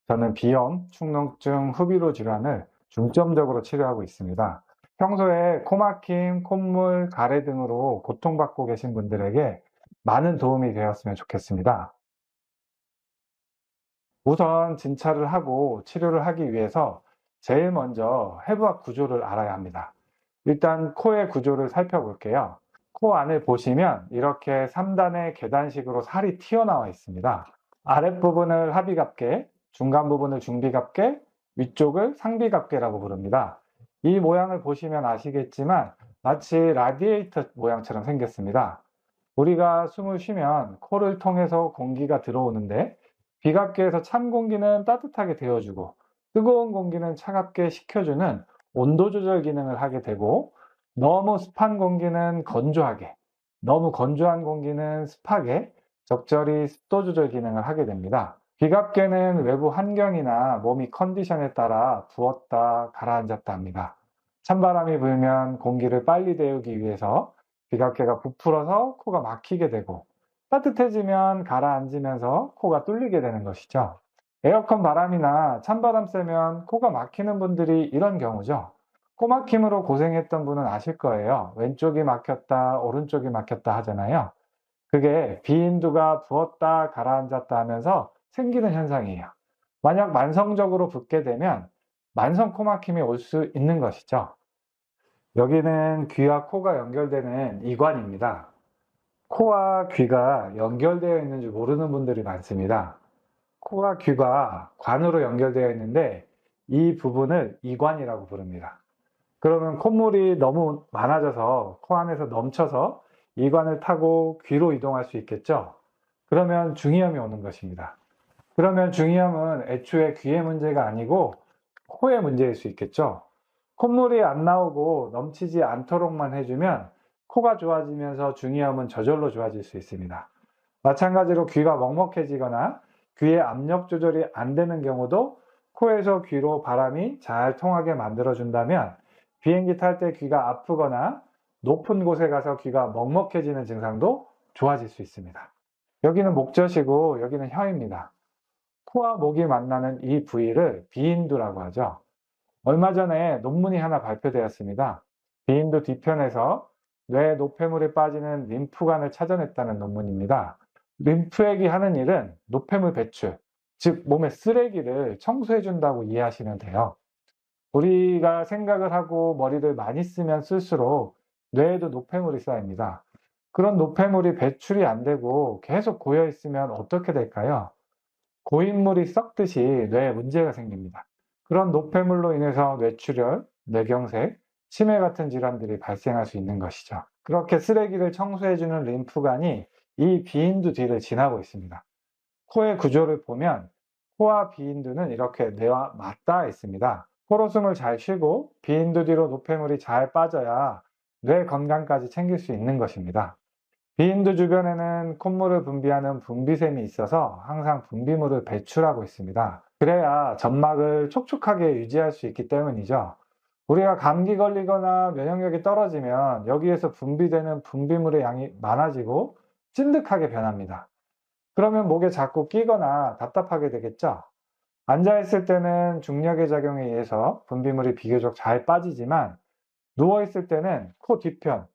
저는 비염, 축농증, 흡입로 질환을 중점적으로 치료하고 있습니다. 평소에 코막힘, 콧물, 가래 등으로 고통받고 계신 분들에게 많은 도움이 되었으면 좋겠습니다. 우선 진찰을 하고 치료를 하기 위해서 제일 먼저 해부학 구조를 알아야 합니다. 일단 코의 구조를 살펴볼게요. 코 안을 보시면 이렇게 3단의 계단식으로 살이 튀어나와 있습니다. 아랫부분을 하비갑계, 중간 부분을 중비갑계, 위쪽을 상비갑계라고 부릅니다. 이 모양을 보시면 아시겠지만 마치 라디에이터 모양처럼 생겼습니다. 우리가 숨을 쉬면 코를 통해서 공기가 들어오는데 비갑계에서 찬 공기는 따뜻하게 데워주고 뜨거운 공기는 차갑게 식혀주는 온도 조절 기능을 하게 되고, 너무 습한 공기는 건조하게, 너무 건조한 공기는 습하게 적절히 습도 조절 기능을 하게 됩니다. 비갑계는 외부 환경이나 몸이 컨디션에 따라 부었다 가라앉았다 합니다. 찬바람이 불면 공기를 빨리 데우기 위해서 비갑계가 부풀어서 코가 막히게 되고, 따뜻해지면 가라앉으면서 코가 뚫리게 되는 것이죠. 에어컨 바람이나 찬바람 쐬면 코가 막히는 분들이 이런 경우죠. 코 막힘으로 고생했던 분은 아실 거예요. 왼쪽이 막혔다, 오른쪽이 막혔다 하잖아요. 그게 비인두가 부었다 가라앉았다 하면서 생기는 현상이에요. 만약 만성적으로 붓게 되면 만성 코 막힘이 올 수 있는 것이죠. 여기는 귀와 코가 연결되는 이관입니다. 코와 귀가 연결되어 있는 줄 모르는 분들이 많습니다. 코와 귀가 관으로 연결되어 있는데 이 부분을 이관이라고 부릅니다. 그러면 콧물이 너무 많아져서 코 안에서 넘쳐서 이관을 타고 귀로 이동할 수 있겠죠? 그러면 중이염이 오는 것입니다. 그러면 중이염은 애초에 귀의 문제가 아니고 코의 문제일 수 있겠죠? 콧물이 안 나오고 넘치지 않도록만 해주면 코가 좋아지면서 중이염은 저절로 좋아질 수 있습니다. 마찬가지로 귀가 먹먹해지거나 귀의 압력 조절이 안 되는 경우도 코에서 귀로 바람이 잘 통하게 만들어준다면 비행기 탈 때 귀가 아프거나 높은 곳에 가서 귀가 먹먹해지는 증상도 좋아질 수 있습니다. 여기는 목젖이고 여기는 혀입니다. 코와 목이 만나는 이 부위를 비인두라고 하죠. 얼마 전에 논문이 하나 발표되었습니다. 비인두 뒤편에서 뇌 노폐물이 빠지는 림프관을 찾아냈다는 논문입니다. 림프액이 하는 일은 노폐물 배출, 즉 몸의 쓰레기를 청소해 준다고 이해하시면 돼요. 우리가 생각을 하고 머리를 많이 쓰면 쓸수록 뇌에도 노폐물이 쌓입니다. 그런 노폐물이 배출이 안 되고 계속 고여 있으면 어떻게 될까요? 고인물이 썩듯이 뇌에 문제가 생깁니다. 그런 노폐물로 인해서 뇌출혈, 뇌경색, 치매 같은 질환들이 발생할 수 있는 것이죠. 그렇게 쓰레기를 청소해주는 림프관이 이 비인두 뒤를 지나고 있습니다. 코의 구조를 보면 코와 비인두는 이렇게 뇌와 맞닿아 있습니다. 코로 숨을 잘 쉬고 비인두 뒤로 노폐물이 잘 빠져야 뇌 건강까지 챙길 수 있는 것입니다. 비인두 주변에는 콧물을 분비하는 분비샘이 있어서 항상 분비물을 배출하고 있습니다. 그래야 점막을 촉촉하게 유지할 수 있기 때문이죠. 우리가 감기 걸리거나 면역력이 떨어지면 여기에서 분비되는 분비물의 양이 많아지고 찐득하게 변합니다. 그러면 목에 자꾸 끼거나 답답하게 되겠죠? 앉아있을 때는 중력의 작용에 의해서 분비물이 비교적 잘 빠지지만 누워있을 때는 코 뒤편,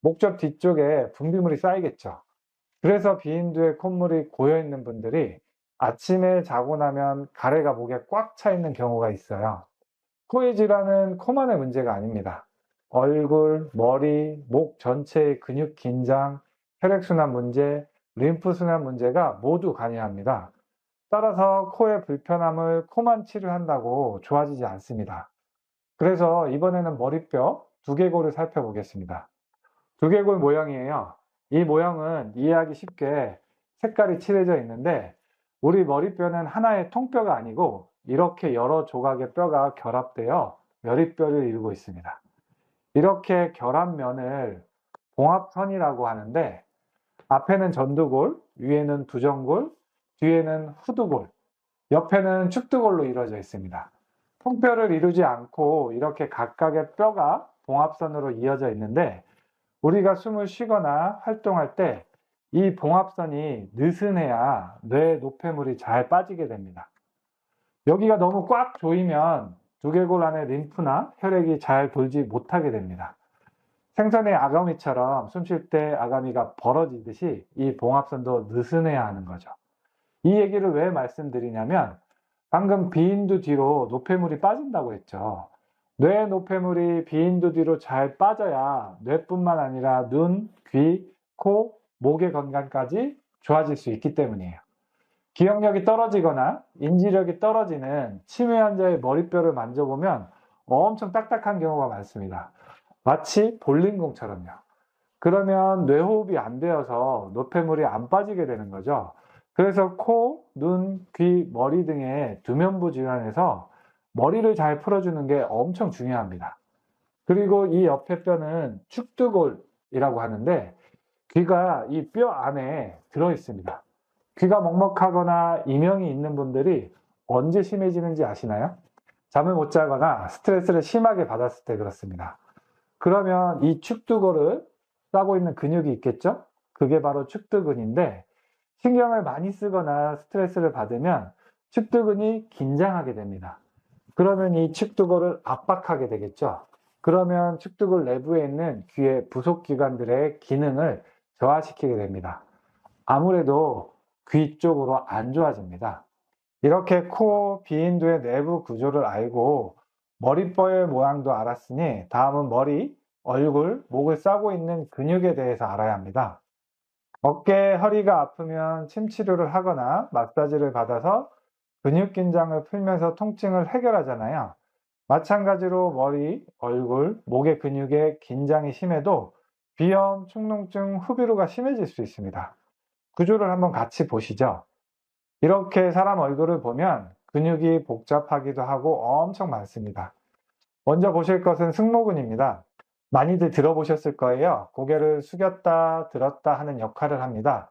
목젖 뒤쪽에 분비물이 쌓이겠죠. 그래서 비인두에 콧물이 고여있는 분들이 아침에 자고 나면 가래가 목에 꽉 차 있는 경우가 있어요. 코의 질환은 코만의 문제가 아닙니다. 얼굴, 머리, 목 전체의 근육 긴장, 혈액순환 문제, 림프순환 문제가 모두 관여합니다. 따라서 코의 불편함을 코만 치료한다고 좋아지지 않습니다. 그래서 이번에는 머리뼈, 두개골을 살펴보겠습니다. 두개골 모형이에요. 이 모형은 이해하기 쉽게 색깔이 칠해져 있는데 우리 머리뼈는 하나의 통뼈가 아니고 이렇게 여러 조각의 뼈가 결합되어 머리뼈를 이루고 있습니다. 이렇게 결합면을 봉합선이라고 하는데 앞에는 전두골, 위에는 두정골, 뒤에는 후두골, 옆에는 축두골로 이루어져 있습니다. 통뼈를 이루지 않고 이렇게 각각의 뼈가 봉합선으로 이어져 있는데 우리가 숨을 쉬거나 활동할 때 이 봉합선이 느슨해야 뇌 노폐물이 잘 빠지게 됩니다. 여기가 너무 꽉 조이면 두개골 안에 림프나 혈액이 잘 돌지 못하게 됩니다. 생선의 아가미처럼 숨 쉴 때 아가미가 벌어지듯이 이 봉합선도 느슨해야 하는 거죠. 이 얘기를 왜 말씀드리냐면 방금 비인두 뒤로 노폐물이 빠진다고 했죠. 뇌 노폐물이 비인두 뒤로 잘 빠져야 뇌뿐만 아니라 눈, 귀, 코, 목의 건강까지 좋아질 수 있기 때문이에요. 기억력이 떨어지거나 인지력이 떨어지는 치매 환자의 머리뼈를 만져보면 엄청 딱딱한 경우가 많습니다. 마치 볼링공처럼요. 그러면 뇌호흡이 안 되어서 노폐물이 안 빠지게 되는 거죠. 그래서 코, 눈, 귀, 머리 등의 두면부 질환에서 머리를 잘 풀어주는 게 엄청 중요합니다. 그리고 이 옆에 뼈는 축두골이라고 하는데 귀가 이 뼈 안에 들어 있습니다. 귀가 먹먹하거나 이명이 있는 분들이 언제 심해지는지 아시나요? 잠을 못 자거나 스트레스를 심하게 받았을 때 그렇습니다. 그러면 이 축두골을 싸고 있는 근육이 있겠죠? 그게 바로 축두근인데 신경을 많이 쓰거나 스트레스를 받으면 축두근이 긴장하게 됩니다. 그러면 이 축두골을 압박하게 되겠죠? 그러면 축두골 내부에 있는 귀의 부속기관들의 기능을 저하시키게 됩니다. 아무래도 귀 쪽으로 안 좋아집니다. 이렇게 코 비인두의 내부 구조를 알고 머리뼈의 모양도 알았으니 다음은 머리, 얼굴, 목을 싸고 있는 근육에 대해서 알아야 합니다. 어깨, 허리가 아프면 침 치료를 하거나 마사지를 받아서 근육 긴장을 풀면서 통증을 해결하잖아요. 마찬가지로 머리, 얼굴, 목의 근육에 긴장이 심해도 비염, 축농증, 후비루가 심해질 수 있습니다. 구조를 한번 같이 보시죠. 이렇게 사람 얼굴을 보면 근육이 복잡하기도 하고 엄청 많습니다. 먼저 보실 것은 승모근입니다. 많이들 들어보셨을 거예요. 고개를 숙였다 들었다 하는 역할을 합니다.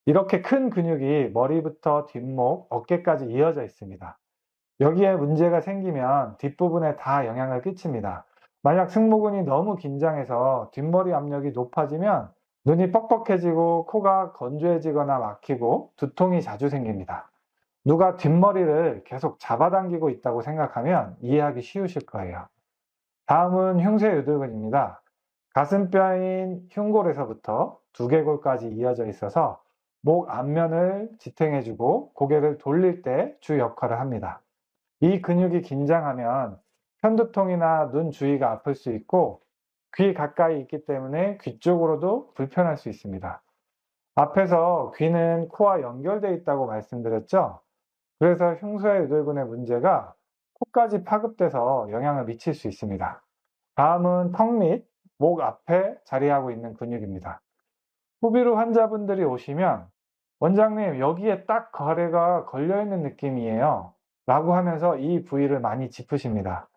이렇게 큰 근육이 머리부터 뒷목, 어깨까지 이어져 있습니다. 여기에 문제가 생기면 뒷부분에 다 영향을 끼칩니다. 만약 승모근이 너무 긴장해서 뒷머리 압력이 높아지면 눈이 뻑뻑해지고 코가 건조해지거나 막히고 두통이 자주 생깁니다. 누가 뒷머리를 계속 잡아당기고 있다고 생각하면 이해하기 쉬우실 거예요. 다음은 흉쇄유두근입니다. 가슴뼈인 흉골에서부터 두개골까지 이어져 있어서 목 앞면을 지탱해주고 고개를 돌릴 때 주 역할을 합니다. 이 근육이 긴장하면 편두통이나 눈 주위가 아플 수 있고 귀 가까이 있기 때문에 귀 쪽으로도 불편할 수 있습니다. 앞에서 귀는 코와 연결되어 있다고 말씀드렸죠? 그래서 흉쇄유돌근의 문제가 코까지 파급돼서 영향을 미칠 수 있습니다. 다음은 턱 및 목 앞에 자리하고 있는 근육입니다. 후비루 환자분들이 오시면 원장님 여기에 딱 가래가 걸려있는 느낌이에요 라고 하면서 이 부위를 많이 짚으십니다.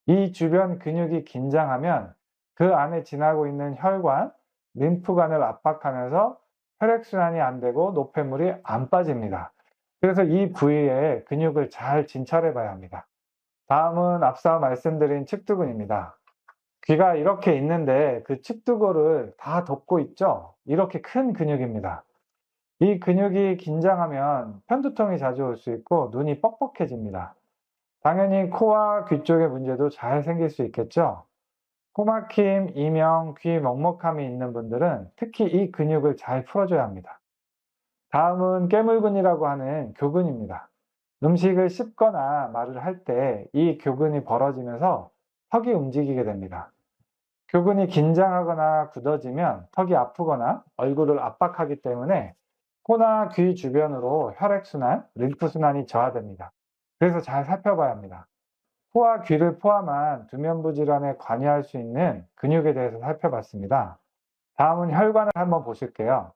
이 주변 근육이 긴장하면 그 안에 지나고 있는 혈관, 림프관을 압박하면서 혈액순환이 안 되고 노폐물이 안 빠집니다. 그래서 이 부위에 근육을 잘 진찰해 봐야 합니다. 다음은 앞서 말씀드린 측두근입니다. 귀가 이렇게 있는데 그 측두골을 다 덮고 있죠? 이렇게 큰 근육입니다. 이 근육이 긴장하면 편두통이 자주 올 수 있고 눈이 뻑뻑해집니다. 당연히 코와 귀 쪽의 문제도 잘 생길 수 있겠죠? 코막힘, 이명, 귀 먹먹함이 있는 분들은 특히 이 근육을 잘 풀어줘야 합니다. 다음은 깨물근이라고 하는 교근입니다. 음식을 씹거나 말을 할 때 이 교근이 벌어지면서 턱이 움직이게 됩니다. 교근이 긴장하거나 굳어지면 턱이 아프거나 얼굴을 압박하기 때문에 코나 귀 주변으로 혈액순환, 림프순환이 저하됩니다. 그래서 잘 살펴봐야 합니다. 코와 귀를 포함한 두면부 질환에 관여할 수 있는 근육에 대해서 살펴봤습니다. 다음은 혈관을 한번 보실게요.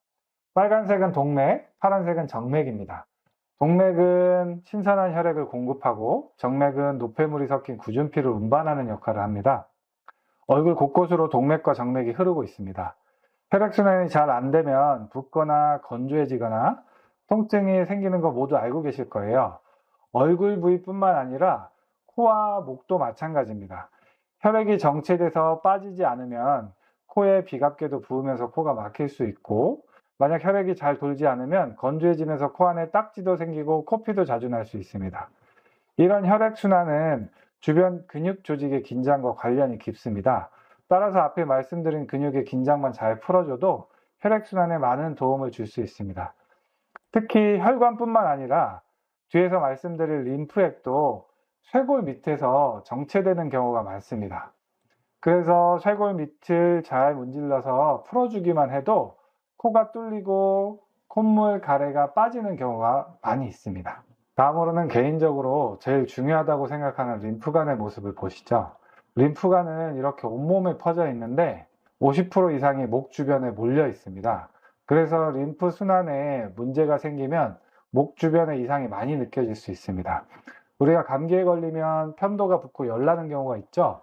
빨간색은 동맥, 파란색은 정맥입니다. 동맥은 신선한 혈액을 공급하고 정맥은 노폐물이 섞인 굳은 피를 운반하는 역할을 합니다. 얼굴 곳곳으로 동맥과 정맥이 흐르고 있습니다. 혈액순환이 잘 안 되면 붓거나 건조해지거나 통증이 생기는 거 모두 알고 계실 거예요. 얼굴 부위뿐만 아니라 코와 목도 마찬가지입니다. 혈액이 정체돼서 빠지지 않으면 코에 비갑게도 부으면서 코가 막힐 수 있고 만약 혈액이 잘 돌지 않으면 건조해지면서 코 안에 딱지도 생기고 코피도 자주 날 수 있습니다. 이런 혈액순환은 주변 근육 조직의 긴장과 관련이 깊습니다. 따라서 앞에 말씀드린 근육의 긴장만 잘 풀어줘도 혈액순환에 많은 도움을 줄 수 있습니다. 특히 혈관뿐만 아니라 뒤에서 말씀드릴 림프액도 쇄골 밑에서 정체되는 경우가 많습니다. 그래서 쇄골 밑을 잘 문질러서 풀어주기만 해도 코가 뚫리고 콧물, 가래가 빠지는 경우가 많이 있습니다. 다음으로는 개인적으로 제일 중요하다고 생각하는 림프관의 모습을 보시죠. 림프관은 이렇게 온몸에 퍼져 있는데 50% 이상이 목 주변에 몰려 있습니다. 그래서 림프 순환에 문제가 생기면 목 주변에 이상이 많이 느껴질 수 있습니다. 우리가 감기에 걸리면 편도가 붓고 열나는 경우가 있죠.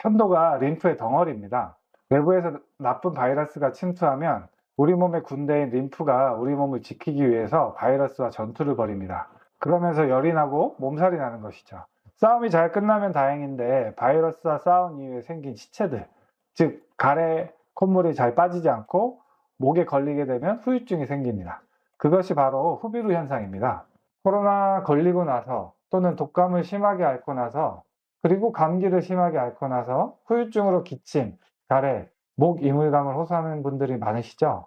편도가 림프의 덩어리입니다. 외부에서 나쁜 바이러스가 침투하면 우리 몸의 군대인 림프가 우리 몸을 지키기 위해서 바이러스와 전투를 벌입니다. 그러면서 열이 나고 몸살이 나는 것이죠. 싸움이 잘 끝나면 다행인데 바이러스와 싸운 이후에 생긴 시체들, 즉 가래, 콧물이 잘 빠지지 않고 목에 걸리게 되면 후유증이 생깁니다. 그것이 바로 후비루 현상입니다. 코로나 걸리고 나서 또는 독감을 심하게 앓고 나서 그리고 감기를 심하게 앓고 나서 후유증으로 기침, 가래, 목 이물감을 호소하는 분들이 많으시죠?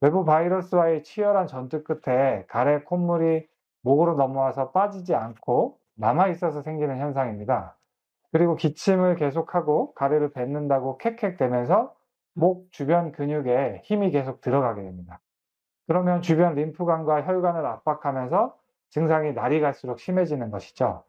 외부 바이러스와의 치열한 전투 끝에 가래, 콧물이 목으로 넘어와서 빠지지 않고 남아있어서 생기는 현상입니다. 그리고 기침을 계속하고 가래를 뱉는다고 캑캑대면서 목 주변 근육에 힘이 계속 들어가게 됩니다. 그러면 주변 림프관과 혈관을 압박하면서 증상이 날이 갈수록 심해지는 것이죠.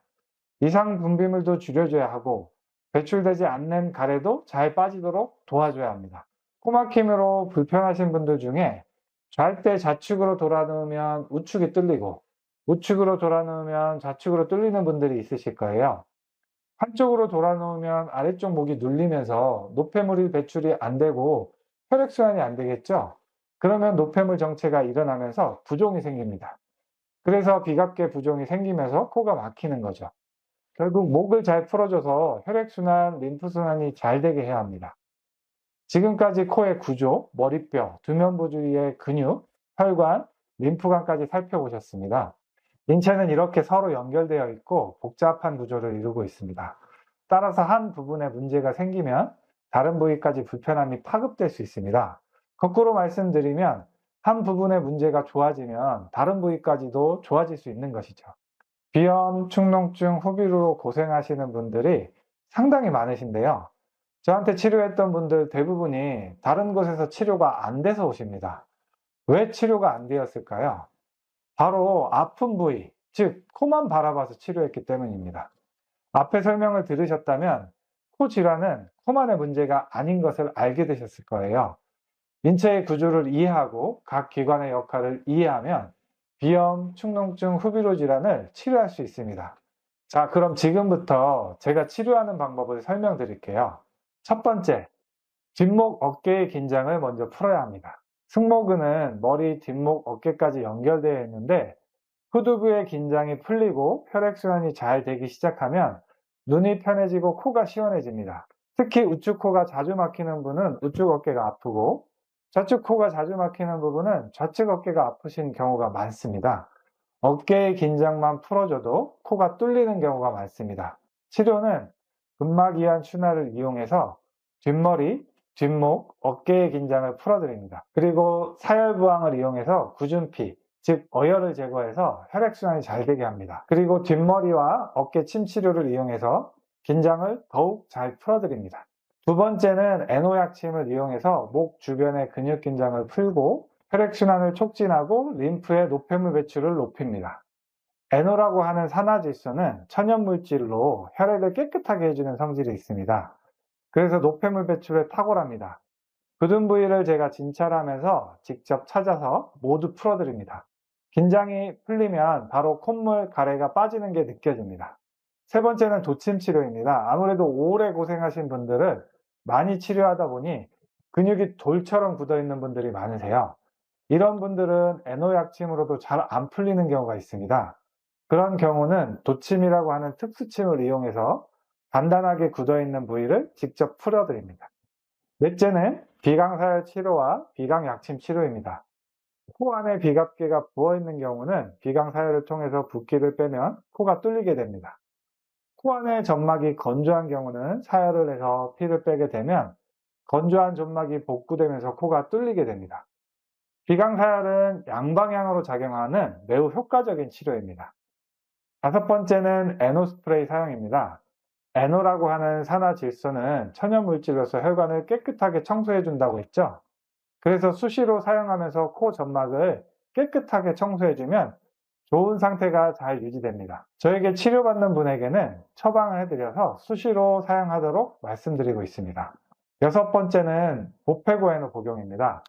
이상 분비물도 줄여줘야 하고 배출되지 않는 가래도 잘 빠지도록 도와줘야 합니다. 코막힘으로 불편하신 분들 중에 잘 때 좌측으로 돌아누우면 우측이 뚫리고 우측으로 돌아누우면 좌측으로 뚫리는 분들이 있으실 거예요. 한쪽으로 돌아누우면 아래쪽 목이 눌리면서 노폐물이 배출이 안 되고 혈액순환이 안 되겠죠? 그러면 노폐물 정체가 일어나면서 부종이 생깁니다. 그래서 비각계 부종이 생기면서 코가 막히는 거죠. 결국 목을 잘 풀어줘서 혈액순환, 림프순환이 잘 되게 해야 합니다. 지금까지 코의 구조, 머리뼈, 두면부 주위의 근육, 혈관, 림프관까지 살펴보셨습니다. 인체는 이렇게 서로 연결되어 있고 복잡한 구조를 이루고 있습니다. 따라서 한 부분에 문제가 생기면 다른 부위까지 불편함이 파급될 수 있습니다. 거꾸로 말씀드리면 한 부분의 문제가 좋아지면 다른 부위까지도 좋아질 수 있는 것이죠. 비염, 축농증, 후비루로 고생하시는 분들이 상당히 많으신데요. 저한테 치료했던 분들 대부분이 다른 곳에서 치료가 안 돼서 오십니다. 왜 치료가 안 되었을까요? 바로 아픈 부위, 즉 코만 바라봐서 치료했기 때문입니다. 앞에 설명을 들으셨다면 코 질환은 코만의 문제가 아닌 것을 알게 되셨을 거예요. 인체의 구조를 이해하고 각 기관의 역할을 이해하면 비염, 축농증, 후비루 질환을 치료할 수 있습니다. 자, 그럼 지금부터 제가 치료하는 방법을 설명드릴게요. 첫 번째, 뒷목 어깨의 긴장을 먼저 풀어야 합니다. 승모근은 머리, 뒷목, 어깨까지 연결되어 있는데 후두부의 긴장이 풀리고 혈액순환이 잘 되기 시작하면 눈이 편해지고 코가 시원해집니다. 특히 우측 코가 자주 막히는 분은 우측 어깨가 아프고 좌측 코가 자주 막히는 부분은 좌측 어깨가 아프신 경우가 많습니다. 어깨의 긴장만 풀어줘도 코가 뚫리는 경우가 많습니다. 치료는 근막이완 순환을 이용해서 뒷머리, 뒷목, 어깨의 긴장을 풀어드립니다. 그리고 사열부항을 이용해서 구준피, 즉 어혈을 제거해서 혈액순환이 잘 되게 합니다. 그리고 뒷머리와 어깨 침 치료를 이용해서 긴장을 더욱 잘 풀어드립니다. 두 번째는 애노약침을 이용해서 목 주변의 근육 긴장을 풀고 혈액순환을 촉진하고 림프의 노폐물 배출을 높입니다. 애노라고 하는 산화질소는 천연물질로 혈액을 깨끗하게 해주는 성질이 있습니다. 그래서 노폐물 배출에 탁월합니다. 굳은 부위를 제가 진찰하면서 직접 찾아서 모두 풀어드립니다. 긴장이 풀리면 바로 콧물, 가래가 빠지는 게 느껴집니다. 세 번째는 도침 치료입니다. 아무래도 오래 고생하신 분들은 많이 치료하다 보니 근육이 돌처럼 굳어있는 분들이 많으세요. 이런 분들은 애노약침으로도 잘 안 풀리는 경우가 있습니다. 그런 경우는 도침이라고 하는 특수침을 이용해서 단단하게 굳어있는 부위를 직접 풀어드립니다. 넷째는 비강사열 치료와 비강약침 치료입니다. 코 안에 비갑기가 부어있는 경우는 비강 사혈을 통해서 붓기를 빼면 코가 뚫리게 됩니다. 코 안에 점막이 건조한 경우는 사혈을 해서 피를 빼게 되면 건조한 점막이 복구되면서 코가 뚫리게 됩니다. 비강 사혈은 양방향으로 작용하는 매우 효과적인 치료입니다. 다섯 번째는 에노 스프레이 사용입니다. 에노라고 하는 산화질소는 천연물질로서 혈관을 깨끗하게 청소해 준다고 했죠. 그래서 수시로 사용하면서 코 점막을 깨끗하게 청소해 주면 좋은 상태가 잘 유지됩니다. 저에게 치료받는 분에게는 처방을 해드려서 수시로 사용하도록 말씀드리고 있습니다. 여섯 번째는 보페고 에노 복용입니다.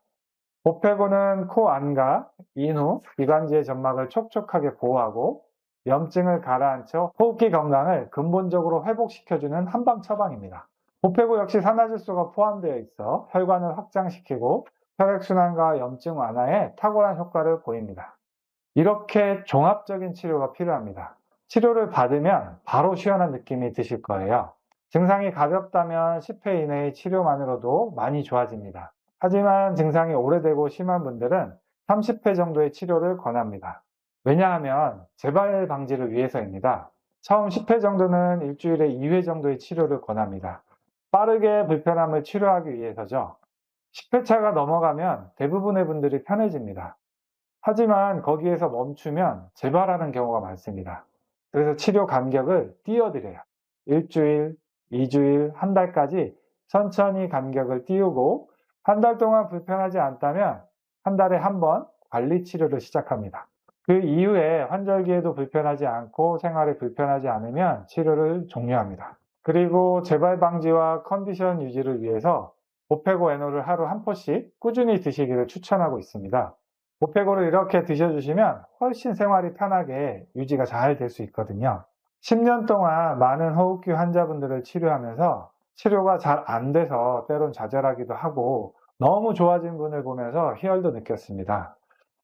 보페고는 코 안과 인후, 기관지의 점막을 촉촉하게 보호하고 염증을 가라앉혀 호흡기 건강을 근본적으로 회복시켜주는 한방 처방입니다. 보페고 역시 산화질소가 포함되어 있어 혈관을 확장시키고 혈액순환과 염증 완화에 탁월한 효과를 보입니다. 이렇게 종합적인 치료가 필요합니다. 치료를 받으면 바로 시원한 느낌이 드실 거예요. 증상이 가볍다면 10회 이내의 치료만으로도 많이 좋아집니다. 하지만 증상이 오래되고 심한 분들은 30회 정도의 치료를 권합니다. 왜냐하면 재발 방지를 위해서입니다. 처음 10회 정도는 일주일에 2회 정도의 치료를 권합니다. 빠르게 불편함을 치료하기 위해서죠. 10회차가 넘어가면 대부분의 분들이 편해집니다. 하지만 거기에서 멈추면 재발하는 경우가 많습니다. 그래서 치료 간격을 띄워드려요. 일주일, 2주일, 한 달까지 천천히 간격을 띄우고 한 달 동안 불편하지 않다면 한 달에 한 번 관리 치료를 시작합니다. 그 이후에 환절기에도 불편하지 않고 생활이 불편하지 않으면 치료를 종료합니다. 그리고 재발 방지와 컨디션 유지를 위해서 보페고 에노를 하루 한 포씩 꾸준히 드시기를 추천하고 있습니다. 보페고를 이렇게 드셔주시면 훨씬 생활이 편하게 유지가 잘 될 수 있거든요. 10년 동안 많은 호흡기 환자분들을 치료하면서 치료가 잘 안 돼서 때론 좌절하기도 하고 너무 좋아진 분을 보면서 희열도 느꼈습니다.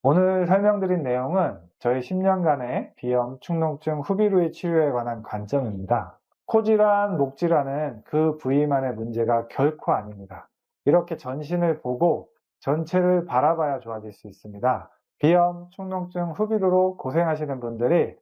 오늘 설명드린 내용은 저희 10년간의 비염, 축농증, 후비루의 치료에 관한 관점입니다. 코질환, 목질환은 그 부위만의 문제가 결코 아닙니다. 이렇게 전신을 보고 전체를 바라봐야 좋아질 수 있습니다. 비염, 축농증, 후비루로 고생하시는 분들이